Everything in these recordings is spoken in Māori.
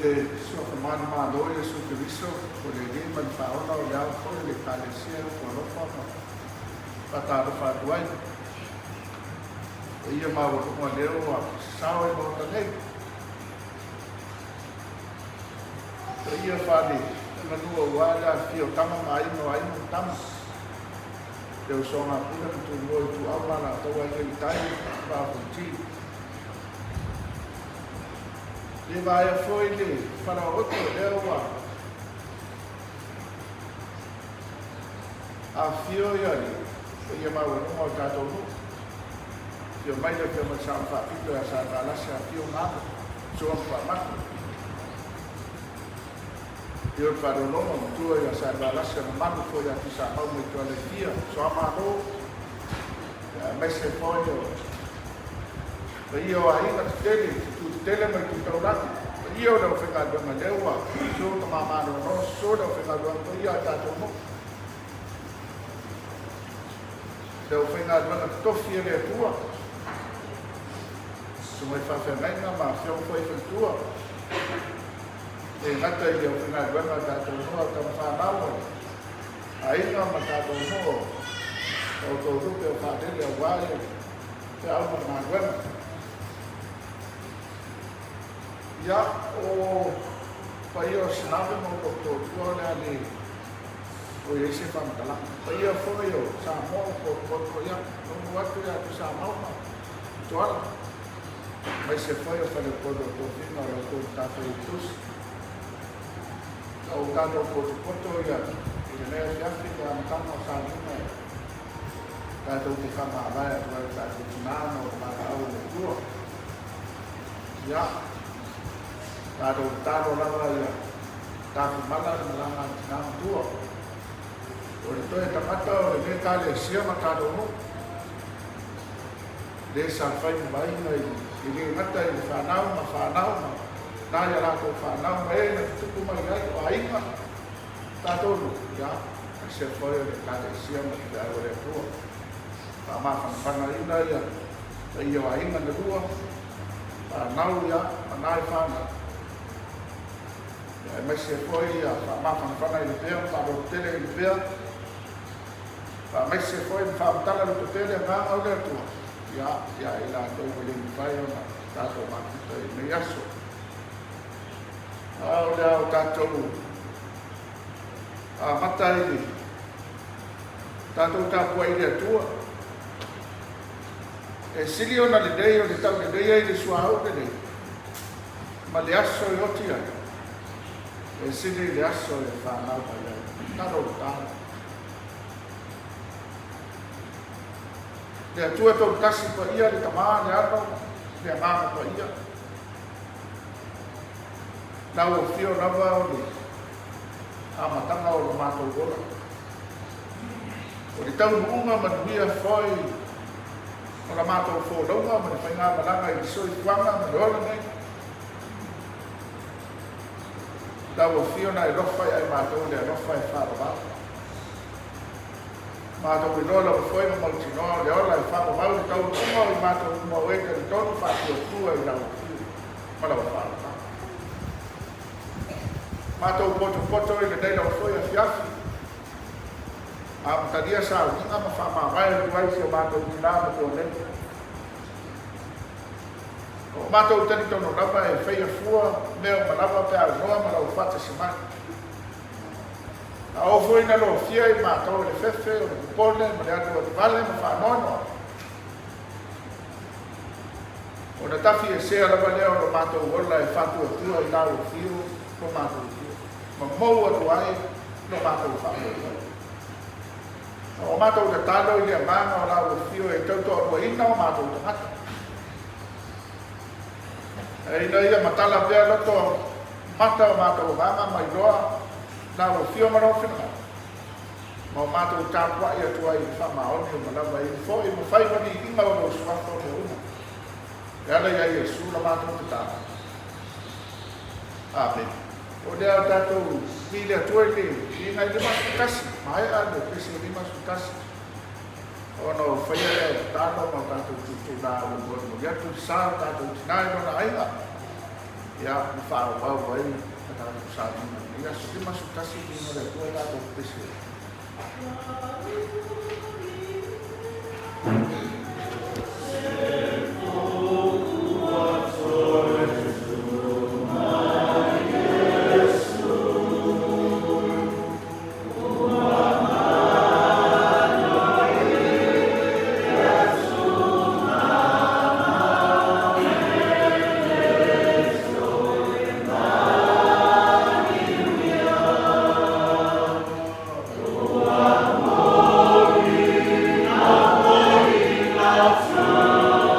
Sua semana mandou e seu serviço por ele, mas para o não olhar foi ele parecia por o forma para o fato e eu mal olhou a sal e volta nele e eu falei na tua guarda fio tama mai no tama eu sou uma pura tu vou tu alma na tua ele tá para fugir. E vai foi ele para outro a fio e ali e mais um outro eu mais do que uma chapa pico essa balança fio nada só para mato eu para o nome tu essa balança mato foi a pisa ao muito alegria só matou mas se foi eu aí na dele telema que está lá e eu não ficar do meu sou do mamado não sou do ficar do ia tá todo eu ficar do tô filho tua se vai fazer bem na mas eu foi tua e nada eu ficar do tá todo tá falando aí não matar todo eu tô do eu fazer eu vai que algo na agora já o país sinava no doutor olha ali o esse fantala país foi eu samo por já não vai criar que samo toda mas se foi eu falei por doutor vino o doutor tá feito o dado por já ele já fica no campo sabe né dado que fama vai tá continuando para o doutor já taro lava ya tafu mala na tua o to e tamata le kale sia matado no de sa fai mai nei ile mata i fanau ma na ya la ko fanau e na tu mai ai o ai ma tato ya se foi o kale sia ma te ai ore tua pa ma whana ina ia ia wa inga na rua pa nau ia anai whana ia mai se foi ia pa ma whana i pea pa ro tele i pea pa mai se foi pa mtala ro tele ma au le tua ia ila tau wale ni whai ona tato ma kita i me aso au le au tato matai tato tapua i le atua e sili ona le dei o le tau le dei ai le suahau le dei ma le aso i oti ai e sili le aso e whanau pai ai taro o taro le atua tau kasi pa ia le tamaa le ano le amama pa ia nau o fio nava o le amatanga o lo mātou ora. O le tau nuunga manuia foi o la mātou fōlaunga ma le whainga malanga i soi kuanga ma le ora nei. Lau o fiona e rofai ai mātou le rofai whārawau. Mātou i lola o foi ma mautinoa le ora e whārawau le tau nuunga o i mātou mua weka le tonu whātua tua i lau o fio. Ma lau whārawau. Mātou poto i le neila o foi a fiafi. A mataria sa o ninga ma whamawai a tuai si o mātou tina ma tō nei. O mātou tani tono lava e whaia fua meo malawa pe au noa ma lau whata si mai. A o foi na lo fia i mātou le fefe o le kupole ma le atu o te vale ma whanoanoa. O na tafi e sea lava leo no mātou ola e whatua tua i lau o fio ko mātou tua. Ma mou atu ai no mātou whaia. O mātou te talo i lea māna o lau o fio e tauto o ina o mātou te hata. E ina ia matala pia loto mata o mātou vanga mai loa lau o fio maro whina. Ma o mātou tāpua i atu ai whamaoni o malawa i fo i mo whaimani i inga o lo suato o una. E ala ia i Jesu na mātou te tāpua. Amen. O lea tātou mi lea tuai le i ngai lima sutasi, mai a le pese lima sutasi. O no whaia lea tātou ma tātou tutu nā o mo leatu sāu tātou tinai no na aiga. Ia mi whao wau wai a tātou sāu nina. Ia su lima sutasi ki mo lea tuai tātou pese. Love.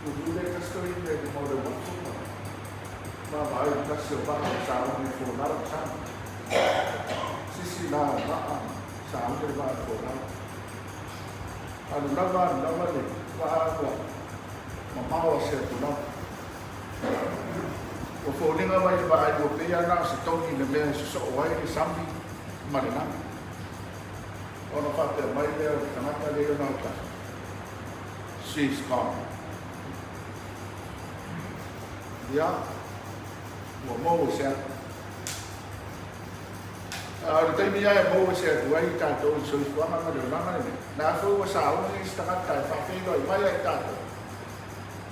Kudule kasoi le mo le wafu ma mai kasio ba sa ni fo na sa sisi na ma sa ni ba fo na alu na ba le wa wa ma ma o se tu na o fo ni nga mai ba ai o pe ya na se to ni le me so wai ni sambi ma le na ona fa te mai le ta na ka le na ta she's gone. Ya, mau saya. Ada ni ya mau saya dua ini tato, so itu apa mana mana ni. Nah, aku wasau ni setengah tahun, tapi doi mai tato.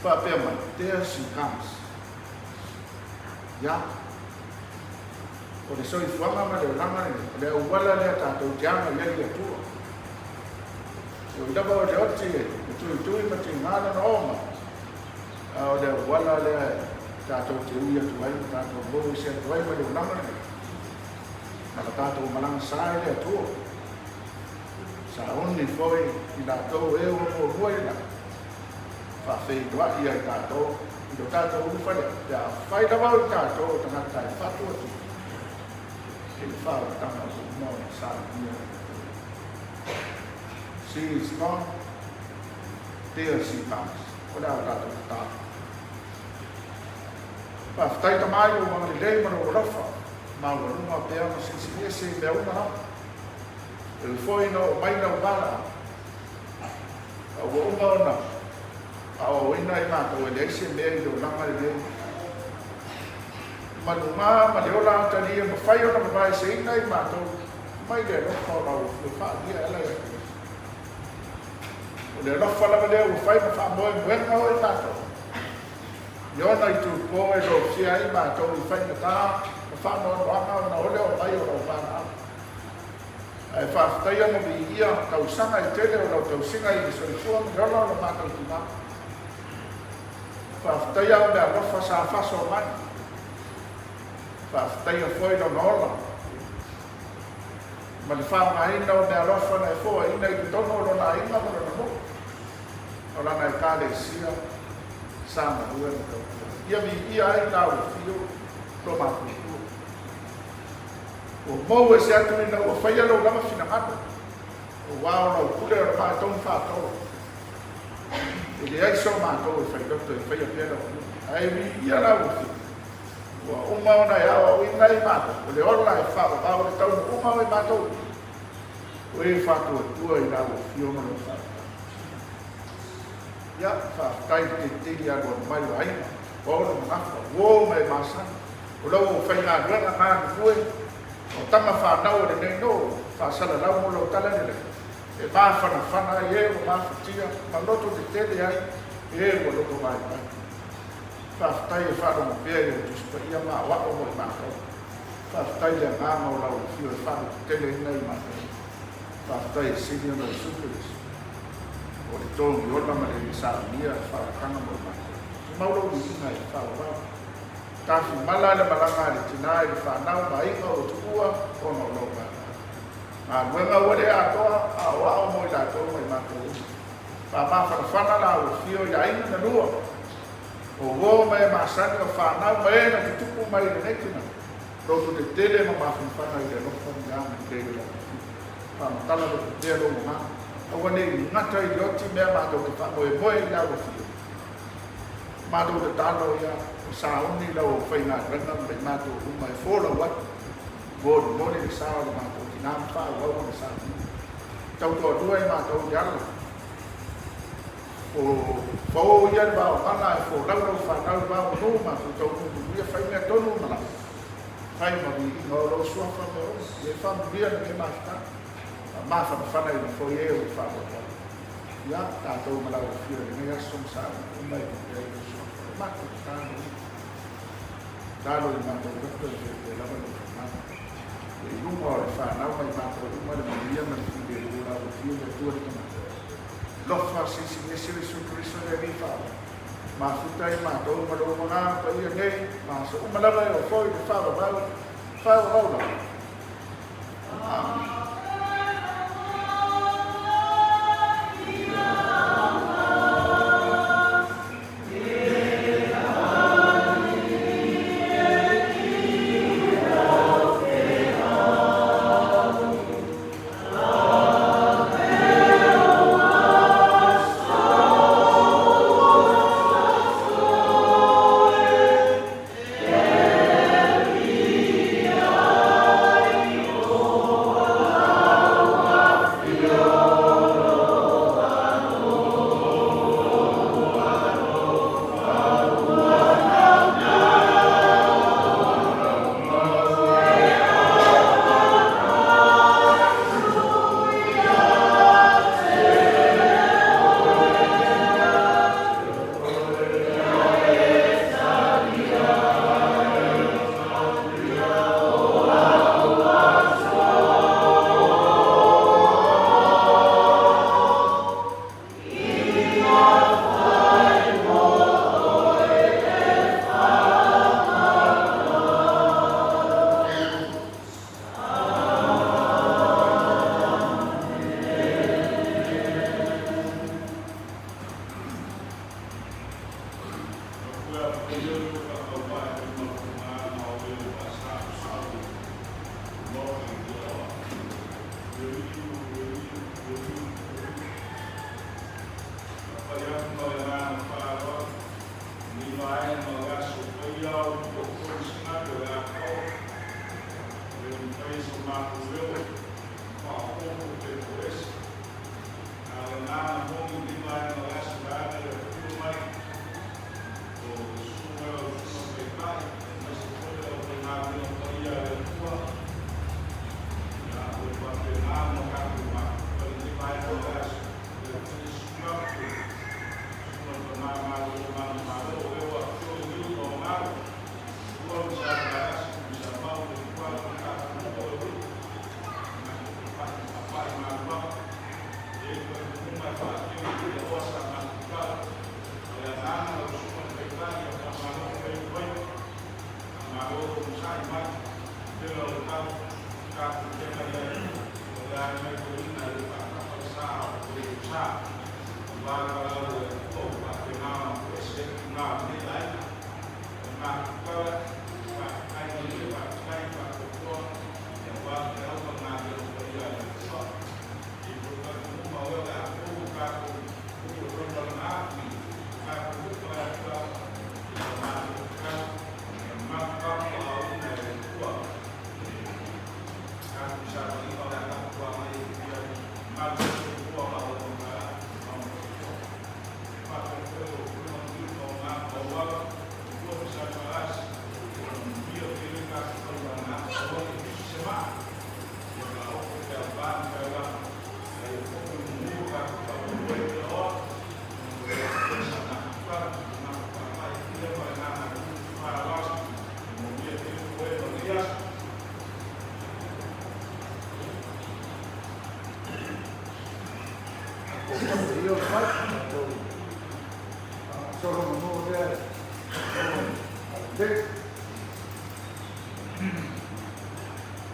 Tapi apa? There she comes. Ya. Kalau so itu apa mana mana ni. Ada ubah lah tato, jangan lagi tu. Sudah bawa jauh sih. Itu macam mana normal. Ada ubah lah. Tato teoria tu ai tato bo se tu ai mai una mana na tato malang sai le tu sa onni foi ila to e o mo la fa fe doa ia tato do tato u fa ya fai da ba tato ta ta fa tu tu il fa ta ma no sa ni she is gone there she comes ora tato tato pa tai ta mai o ma le ma o rafa ma o no pe o se me una el foi no mai na bala o o na o ina ina to le se me do na ma le ma no ma le ola ta ni ma fai o na vai se ina ma to mai le no ko na o fa dia ala o le no fa la le o fai ma fa mo e na o ta to yo na itu po e ro si ai ma to i fai ta fa no no na ole o ai o fa na ai fa sta ia mo ia ka usanga i tele o to singa i so i fu no no ma ka tina fa sta ia o da fa sa fa so mai fa sta ia foi no no ma le fa mai no da ro fa na fo i na i to no na i ma no no ora na ka le sia sama due ia mi ia ai na o fio pro ma o mo e se atu na o fai lo lama fina mato o wa o kule o ma ton fa to e ai so ma to e fai doctor e fai a piano ai mi ia na o fio o ma na ia o ina i mato o le orla e fa o ba o tau o ma o mato o e fa to tu e na o fio ma no fa ya fa tai te ya go mai ai o no na o mai masa o lo fa na na ma ku o tama fa na o de no fa sala la mo lo tala de e ba fa na ye o ma tia ma lo to de te ai e o lo to mai fa tai fa no pe e tu spa ia ma wa o mo ma fa tai ya ma o la o fio fa te le nei ma fa tai si no su o le tōngi ora ma le sāmia whakanga mo mai. Mauro ni ina i whakawau. Tāwhi mala le malanga le tina i whanau ma inga o tukua o no loka. Ngā nuenga wale a toa a wao mo i la tō mai mātou. Whawhana la o fio i aina na lua. O wō mai māsani o whanau ma e na ki tuku mai le nekina. Roto te tele ma mawhana i le loka ni āna i kei la. Whamatala lo te te lo mo o ne ngata i loti mea mātou te whamoe moe i lau fio. Mātou te tālo ia sa uni lau o whainga ranga mai mātou umai fōla watu. Gōru mone le sāo le mātou ki nāma whā wau le sāo. Tau toa tua i mātou i ala. O whao ia le wāo mana e fō lau lau whanau wāo no mātou tau nungu ia whainga tonu mala. Whai mawi i ngā lau sua whameo. E whamuria na ke mātou. Ma fa fana i fo ye o fa o ya ta to mala o fio ni ya som sa mai e so ma ko ta no ta lo ma to ko de la ma e no mo fa na mai ma ko ma le dia ma fi de la o fio de tu e lo fa si su Cristo de mi fa ma fu tai ma to ma lo ma pa i nei ma so ma la o fo de fa o Io faccio solo un nuovo